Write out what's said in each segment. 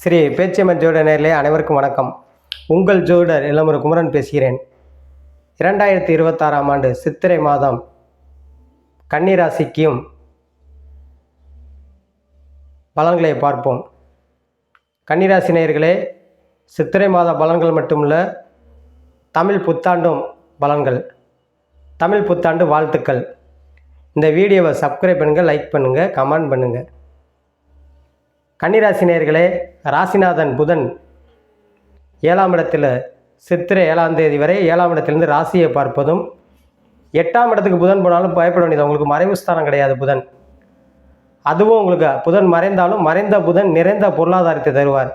ஸ்ரீ பேச்சியம்மன் ஜோதிட நேயர்களே அனைவருக்கும் வணக்கம். உங்கள் ஜோதிடர் இளமுரு குமரன் பேசுகிறேன். 2026ஆம் ஆண்டு சித்திரை மாதம் கன்னிராசிக்கும் பலன்களை பார்ப்போம். கன்னிராசி நேயர்களே, சித்திரை மாத பலன்கள் மட்டுமல்ல, தமிழ் புத்தாண்டும் பலன்கள், தமிழ் புத்தாண்டு வாழ்த்துக்கள். இந்த வீடியோவை சப்ஸ்கிரைப் பண்ணுங்கள், லைக் பண்ணுங்கள், கமெண்ட் பண்ணுங்கள். கன்னிராசி நேயர்களே, ராசிநாதன் புதன் 7ஆம் இடத்தில் சித்திரை 7ஆம் தேதி வரை 7ஆம் இடத்திலிருந்து ராசியை பார்ப்பதும், 8ஆம் இடத்துக்கு புதன் போனாலும் பயப்பட வேண்டியது. உங்களுக்கு மறைவு ஸ்தானம் கிடையாது புதன். அதுவும் உங்களுக்கு புதன் மறைந்தாலும் மறைந்த புதன் நிறைந்த பொருளாதாரத்தை தருவார்.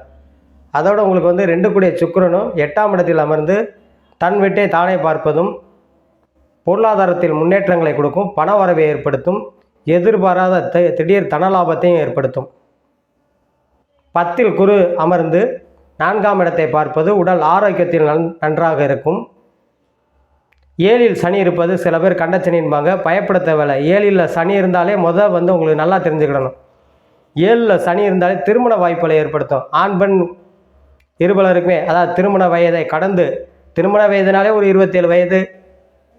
அதோடு உங்களுக்கு 2 கூடிய சுக்கிரனும் 8ஆம் இடத்தில் அமர்ந்து தன் வீட்டை தானே பார்ப்பதும் பொருளாதாரத்தில் முன்னேற்றங்களை கொடுக்கும், பண வரவை ஏற்படுத்தும், எதிர்பாராத திடீர் தனலாபத்தையும் ஏற்படுத்தும். 10ல் குரு அமர்ந்து 4ஆம் இடத்தை பார்ப்பது உடல் ஆரோக்கியத்தில் நன்றாக இருக்கும். 7ல் சனி இருப்பது சில பேர் கண்டச்சனின்பாங்க, பயப்பட தேவையில்லை. 7ல் சனி இருந்தாலே உங்களுக்கு நல்லா தெரிஞ்சுக்கிடணும். 7ல் சனி இருந்தாலே திருமண வாய்ப்புகளை ஏற்படுத்தும். ஆண் பெண் இருபலருக்குமே, அதாவது திருமண வயதை கடந்து, திருமண வயதுனாலே ஒரு 27 வயது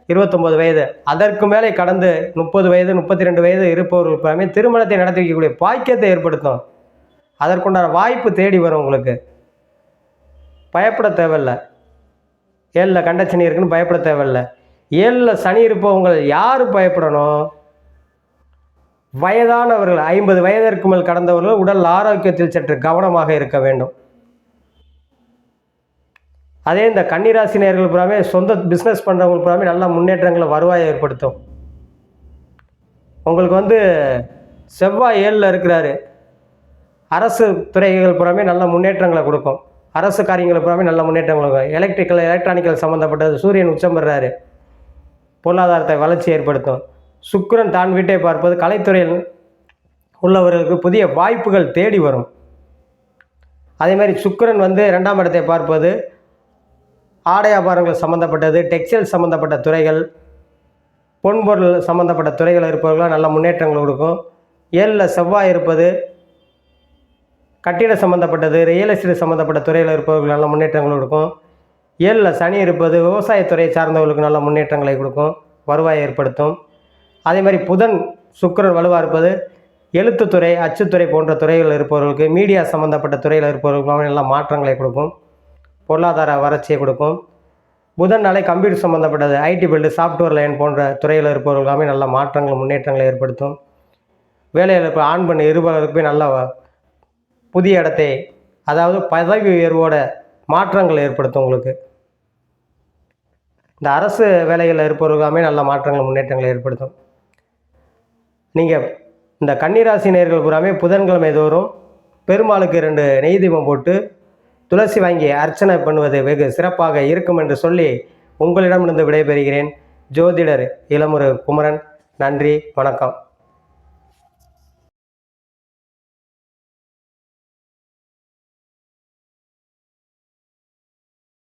29 வயது, அதற்கு மேலே கடந்து 30 வயது 32 வயது இருப்பவர்களுக்கு திருமணத்தை நடத்தி வைக்கக்கூடிய பாக்கியத்தை ஏற்படுத்தும். அதற்குண்டான வாய்ப்பு தேடி வரும். உங்களுக்கு பயப்பட தேவையில்லை. 7ல் கண்டச்சனி இருக்குன்னு பயப்பட தேவையில்லை. 7ல் சனி இருப்பவங்கள் யார் பயப்படணும்? வயதானவர்கள், 50 வயதிற்கு மேல் கடந்தவர்கள் உடல் ஆரோக்கியத்தில் சற்று கவனமாக இருக்க வேண்டும். அதே இந்த கன்னிராசி நேயர்கள் புறாமே சொந்த பிஸ்னஸ் பண்ணுறவங்களுக்கு புறாமே நல்ல முன்னேற்றங்களை வருவாயை ஏற்படுத்தும். உங்களுக்கு செவ்வாய் 7ல் இருக்கிறாரு. அரசு துறைகள் புறாமே நல்ல முன்னேற்றங்களை கொடுக்கும். அரசு காரியங்களை புறாமே நல்ல முன்னேற்றங்களை கொடுக்கும். எலக்ட்ரானிக்கல் சம்மந்தப்பட்டது சூரியன் உச்சம் பெறாரு, பொருளாதாரத்தை வளர்ச்சி ஏற்படுத்தும். சுக்கிரன் தான் வீட்டை பார்ப்பது கலைத்துறையில் உள்ளவர்களுக்கு புதிய வாய்ப்புகள் தேடி வரும். அதே மாதிரி சுக்கிரன் 2ஆம் இடத்தை பார்ப்பது ஆடை வியாபாரங்கள் சம்மந்தப்பட்டது, டெக்ஸ்டைல் சம்மந்தப்பட்ட துறைகள், பொன்பொருள் சம்மந்தப்பட்ட துறைகள் இருப்பவர்களாக நல்ல முன்னேற்றங்கள் கொடுக்கும். 7ல் செவ்வாய் இருப்பது கட்டிட சம்மந்தப்பட்டது, ரியல் எஸ்டேட் சம்மந்தப்பட்ட துறையில் இருப்பவர்கள் நல்ல முன்னேற்றங்கள் கொடுக்கும். 7ல் சனி இருப்பது விவசாயத்துறையை சார்ந்தவர்களுக்கு நல்ல முன்னேற்றங்களை கொடுக்கும், வருவாயை ஏற்படுத்தும். அதே மாதிரி புதன் சுக்கிரன் வலுவாக இருப்பது எழுத்துத்துறை, அச்சுத்துறை போன்ற துறைகள் இருப்பவர்களுக்கு, மீடியா சம்மந்தப்பட்ட துறையில் இருப்பவர்களுக்கு நல்ல மாற்றங்களை கொடுக்கும், பொருளாதார வளர்ச்சியை கொடுக்கும். புதன்னாலே கம்ப்யூட்டர் சம்மந்தப்பட்டது, ஐடி பில்டு, சாஃப்ட்வேர் லைன் போன்ற துறையில் இருப்பவர்களுக்காக நல்ல மாற்றங்கள் முன்னேற்றங்களை ஏற்படுத்தும். வேலையில் இருப்ப ஆண் பெண் இருபலருக்குமே நல்ல புதிய இடத்தை, அதாவது பதவி உயர்வோட மாற்றங்கள் ஏற்படுத்தும். உங்களுக்கு இந்த அரசு வேலைகளில் இருப்பவர்களுக்காமே நல்ல மாற்றங்கள் முன்னேற்றங்களை ஏற்படுத்தும். நீங்கள் இந்த கன்னிராசி நேயர்கள் பூராமே புதன்கிழமை தோறும் பெருமாளுக்கு 2 நெய் தீபம் போட்டு துளசி வாங்கி அர்ச்சனை பண்ணுவது வெகு சிறப்பாக இருக்கும் என்று சொல்லி உங்களிடமிருந்து விடைபெறுகிறேன். ஜோதிடர் இளமுரு குமரன். நன்றி, வணக்கம்.